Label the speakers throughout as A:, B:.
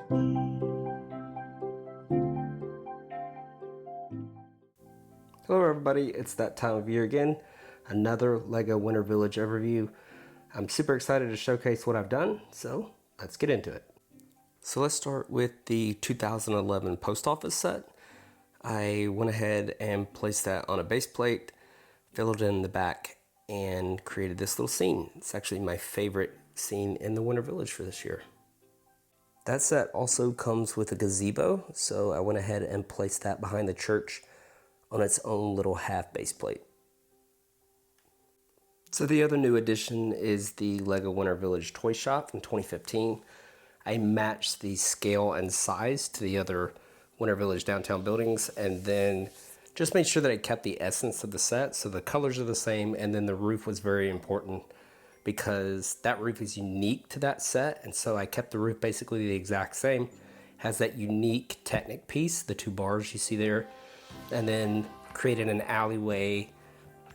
A: Hello everybody, it's that time of year again. Another LEGO Winter Village overview. I'm super excited to showcase what I've done, so let's get into it. So let's start with the 2011 post office set. I went ahead and placed that on a base plate, filled it in the back, and created this little scene. It's actually my favorite scene in the Winter Village for this year. That set also comes with a gazebo, so I went ahead and placed that behind the church on its own little half base plate. So the other new addition is the LEGO Winter Village Toy Shop from 2015. I matched the scale and size to the other Winter Village downtown buildings, and then just made sure that I kept the essence of the set. So the colors are the same, and then the roof was very important because that roof is unique to that set, and so I kept the roof basically the exact same. Has that unique Technic piece, the two bars you see there, and then created an alleyway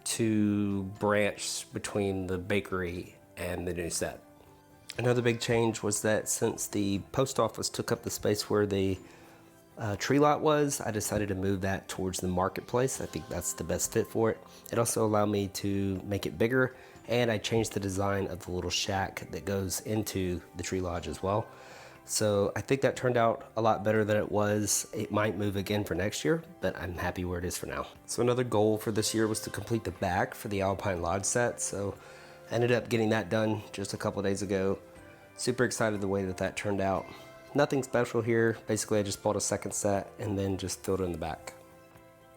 A: to branch between the bakery and the new set. Another big change was that since the post office took up the space where the tree lot was, I decided to move that towards the marketplace. I think that's the best fit for it. It also allowed me to make it bigger, and I changed the design of the little shack that goes into the tree lodge as well. So I think that turned out a lot better than it was. It might move again for next year, but I'm happy where it is for now. So another goal for this year was to complete the back for the Alpine Lodge set. So I ended up getting that done just a couple of days ago. Super excited the way that that turned out. Nothing special here. Basically, I just bought a second set and then just filled it in the back.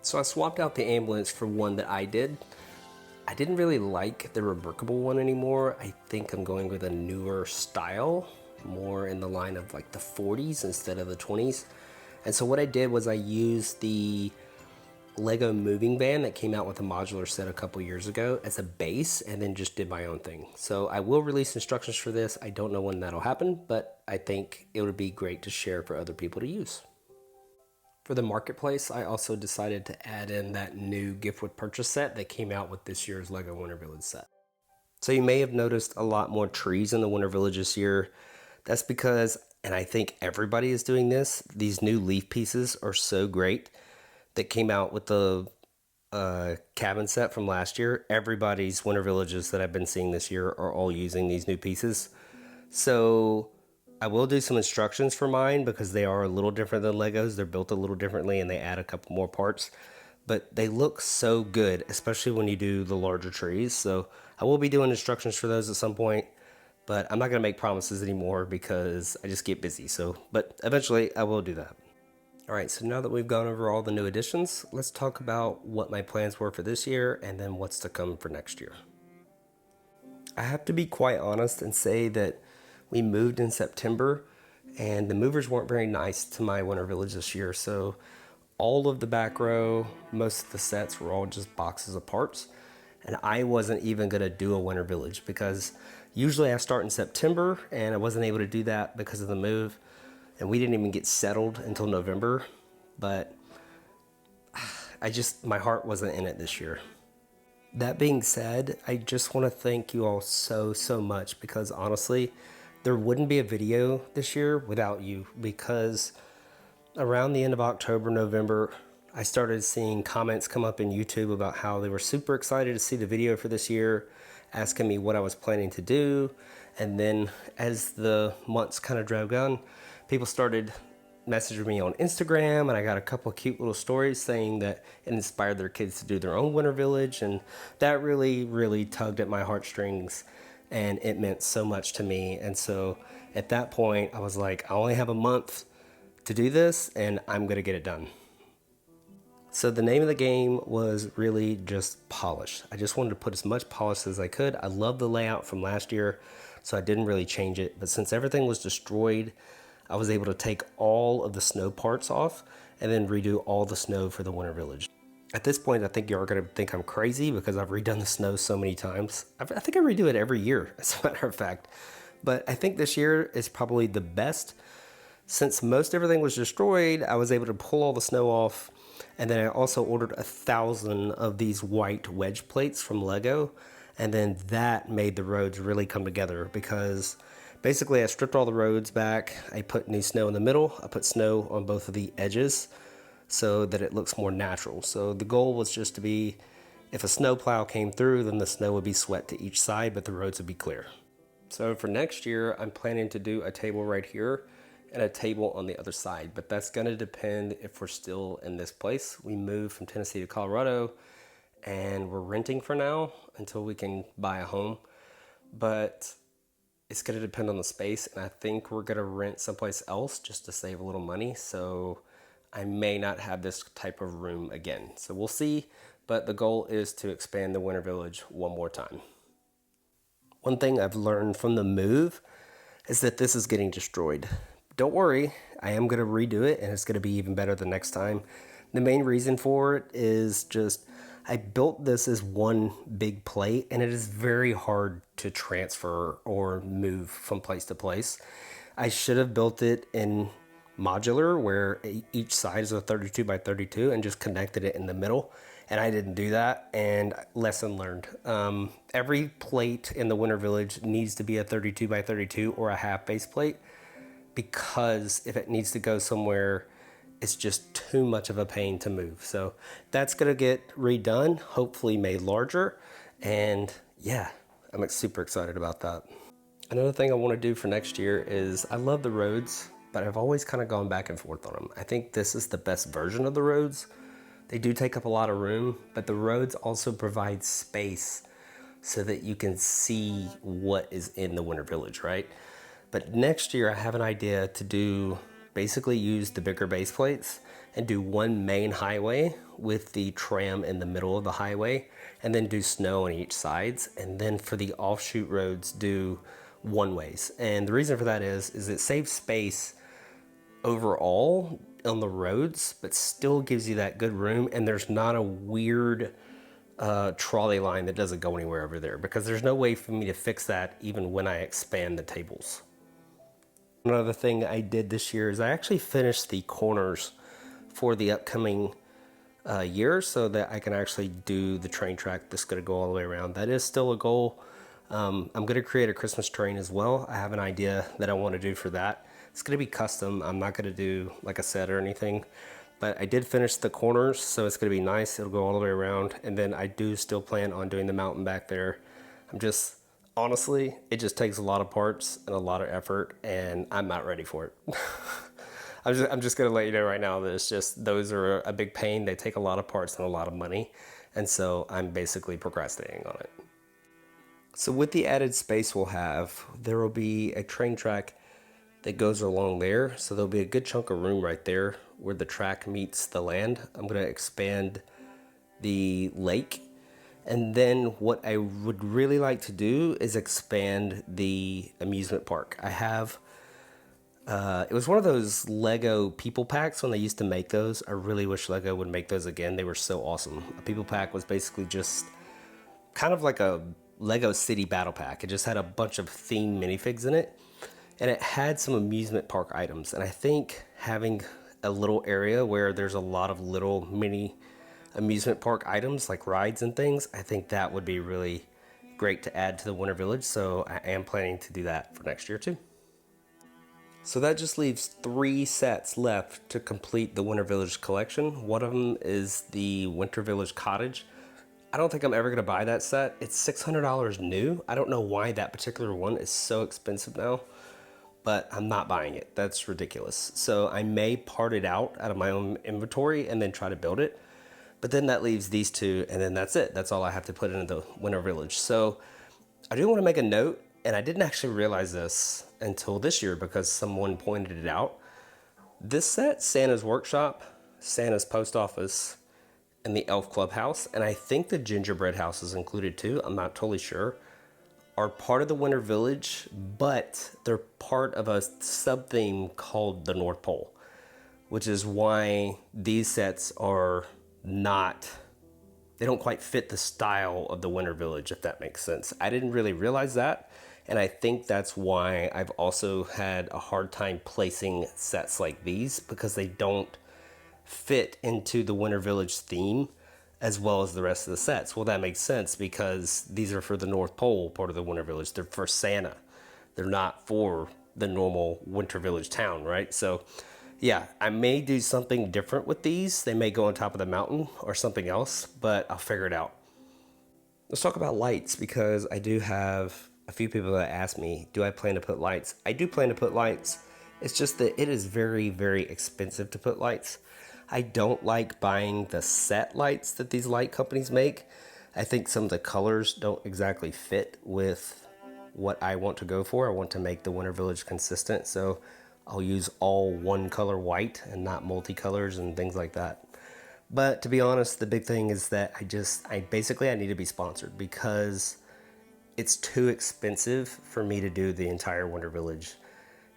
A: So I swapped out the ambulance for one that I did. I didn't really like the remarkable one anymore. I think I'm going with a newer style, more in the line of like the 40s instead of the 20s. And so what I did was I used the LEGO moving van that came out with a modular set a couple years ago as a base, and then just did my own thing. So I will release instructions for this. I don't know when that'll happen, but I think it would be great to share for other people to use. For the marketplace, I also decided to add in that new gift with purchase set that came out with this year's LEGO Winter Village set. So you may have noticed a lot more trees in the Winter Village this year. That's because, and I think everybody is doing this, these new leaf pieces are so great that came out with the cabin set from last year. Everybody's Winter Villages that I've been seeing this year are all using these new pieces. So I will do some instructions for mine because they are a little different than Legos. They're built a little differently and they add a couple more parts. But they look so good, especially when you do the larger trees. So I will be doing instructions for those at some point, but I'm not going to make promises anymore because I just get busy. But eventually I will do that. All right, so now that we've gone over all the new additions, let's talk about what my plans were for this year and then what's to come for next year. I have to be quite honest and say that we moved in September and the movers weren't very nice to my Winter Village this year. So all of the back row, most of the sets were all just boxes of parts. And I wasn't even gonna do a Winter Village because usually I start in September and I wasn't able to do that because of the move. And we didn't even get settled until November, but my heart wasn't in it this year. That being said, I just want to thank you all so much because honestly, there wouldn't be a video this year without you, because around the end of October, November, I started seeing comments come up in YouTube about how they were super excited to see the video for this year, asking me what I was planning to do. And then as the months kind of dragged on, people started messaging me on Instagram, and I got a couple of cute little stories saying that it inspired their kids to do their own Winter Village, and that really tugged at my heartstrings, and it meant so much to me. And so at that point, I was like, I only have a month to do this, and I'm gonna get it done. So the name of the game was really just polish. I just wanted to put as much polish as I could. I love the layout from last year, so I didn't really change it. But since everything was destroyed, I was able to take all of the snow parts off and then redo all the snow for the Winter Village. At this point, I think you are going to think I'm crazy because I've redone the snow so many times. I think I redo it every year, as a matter of fact. But I think this year is probably the best. Since most everything was destroyed, I was able to pull all the snow off. And then I also ordered 1,000 of these white wedge plates from Lego. And then that made the roads really come together because Basically, I stripped all the roads back. I put new snow in the middle. I put snow on both of the edges so that it looks more natural. So the goal was just to be, if a snow plow came through, then the snow would be swept to each side, but the roads would be clear. So for next year, I'm planning to do a table right here and a table on the other side, but that's gonna depend if we're still in this place. We moved from Tennessee to Colorado and we're renting for now until we can buy a home. But it's going to depend on the space, and I think we're going to rent someplace else just to save a little money. So I may not have this type of room again. So we'll see, but the goal is to expand the Winter Village one more time. One thing I've learned from the move is that this is getting destroyed. Don't worry, I am going to redo it, and it's going to be even better the next time. The main reason for it is just I built this as one big plate, and it is very hard to transfer or move from place to place. I should have built it in modular where each side is a 32 by 32 and just connected it in the middle. And I didn't do that, and lesson learned. Every plate in the Winter Village needs to be a 32 by 32 or a half base plate, because if it needs to go somewhere, it's just too much of a pain to move. So that's gonna get redone, hopefully made larger. And yeah, I'm super excited about that. Another thing I wanna do for next year is, I love the roads, but I've always kind of gone back and forth on them. I think this is the best version of the roads. They do take up a lot of room, but the roads also provide space so that you can see what is in the Winter Village, right? But next year I have an idea to do, basically use the bigger base plates and do one main highway with the tram in the middle of the highway, and then do snow on each sides. And then for the offshoot roads, do one ways. And the reason for that is it saves space overall on the roads, but still gives you that good room. And there's not a weird trolley line that doesn't go anywhere over there, because there's no way for me to fix that even when I expand the tables. Another thing I did this year is I actually finished the corners for the upcoming year so that I can actually do the train track that's going to go all the way around. That is still a goal. I'm going to create a Christmas train as well. I have an idea that I want to do for that. It's going to be custom. I'm not going to do like a set or anything, but I did finish the corners, so it's going to be nice. It'll go all the way around. And then I do still plan on doing the mountain back there. Honestly, it just takes a lot of parts and a lot of effort, and I'm not ready for it. I'm just gonna let you know right now that it's just, those are a big pain. They take a lot of parts and a lot of money, and so I'm basically procrastinating on it. So with the added space we'll have, there will be a train track that goes along there. So there'll be a good chunk of room right there where the track meets the land. I'm gonna expand the lake. And then what I would really like to do is expand the amusement park. I have, it was one of those Lego People Packs when they used to make those. I really wish Lego would make those again. They were so awesome. A People Pack was basically just kind of like a Lego City Battle Pack. It just had a bunch of themed minifigs in it. And it had some amusement park items. And I think having a little area where there's a lot of little mini amusement park items like rides and things, I think that would be really great to add to the Winter Village. So I am planning to do that for next year too. So that just leaves 3 sets left to complete the Winter Village collection. One of them is the Winter Village Cottage. I don't think I'm ever going to buy that set. It's $600 new. I don't know why that particular one is so expensive now, but I'm not buying it. That's ridiculous. So I may part it out of my own inventory and then try to build it. But then that leaves these 2, and then that's it. That's all I have to put into the Winter Village. So I do want to make a note, and I didn't actually realize this until this year because someone pointed it out. This set, Santa's Workshop, Santa's Post Office, and the Elf Clubhouse, and I think the Gingerbread House is included too, I'm not totally sure, are part of the Winter Village, but they're part of a sub-theme called the North Pole, which is why these sets are not, they don't quite fit the style of the Winter Village, if that makes sense. I didn't really realize that, and I think that's why I've also had a hard time placing sets like these, because they don't fit into the Winter Village theme as well as the rest of the sets. Well, that makes sense because these are for the North Pole part of the Winter Village. They're for Santa. They're not for the normal Winter Village town, right? So yeah, I may do something different with these. They may go on top of the mountain or something else, but I'll figure it out. Let's talk about lights because I do have a few people that ask me, do I plan to put lights? I do plan to put lights. It's just that it is very, very expensive to put lights. I don't like buying the set lights that these light companies make. I think some of the colors don't exactly fit with what I want to go for. I want to make the Winter Village consistent, so I'll use all one color white and not multicolors and things like that. But to be honest, the big thing is that I need to be sponsored because it's too expensive for me to do the entire Winter Village.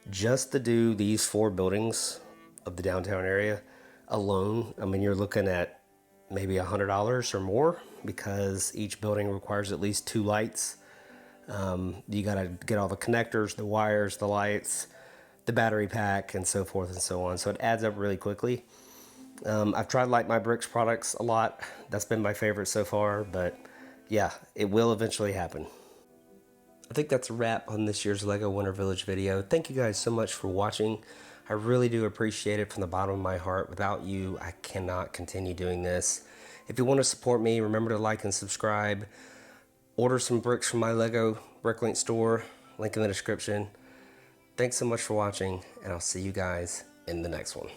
A: Just to do these 4 buildings of the downtown area alone, I mean, you're looking at maybe $100 or more because each building requires at least 2 lights. You got to get all the connectors, the wires, the lights, the battery pack, and so forth and so on. So it adds up really quickly. I've tried Light My Bricks products a lot. That's been my favorite so far, but yeah, it will eventually happen. I think that's a wrap on this year's LEGO Winter Village video. Thank you guys so much for watching. I really do appreciate it from the bottom of my heart. Without you, I cannot continue doing this. If you want to support me, remember to like and subscribe. Order some bricks from my LEGO Bricklink store. Link in the description. Thanks so much for watching, and I'll see you guys in the next one.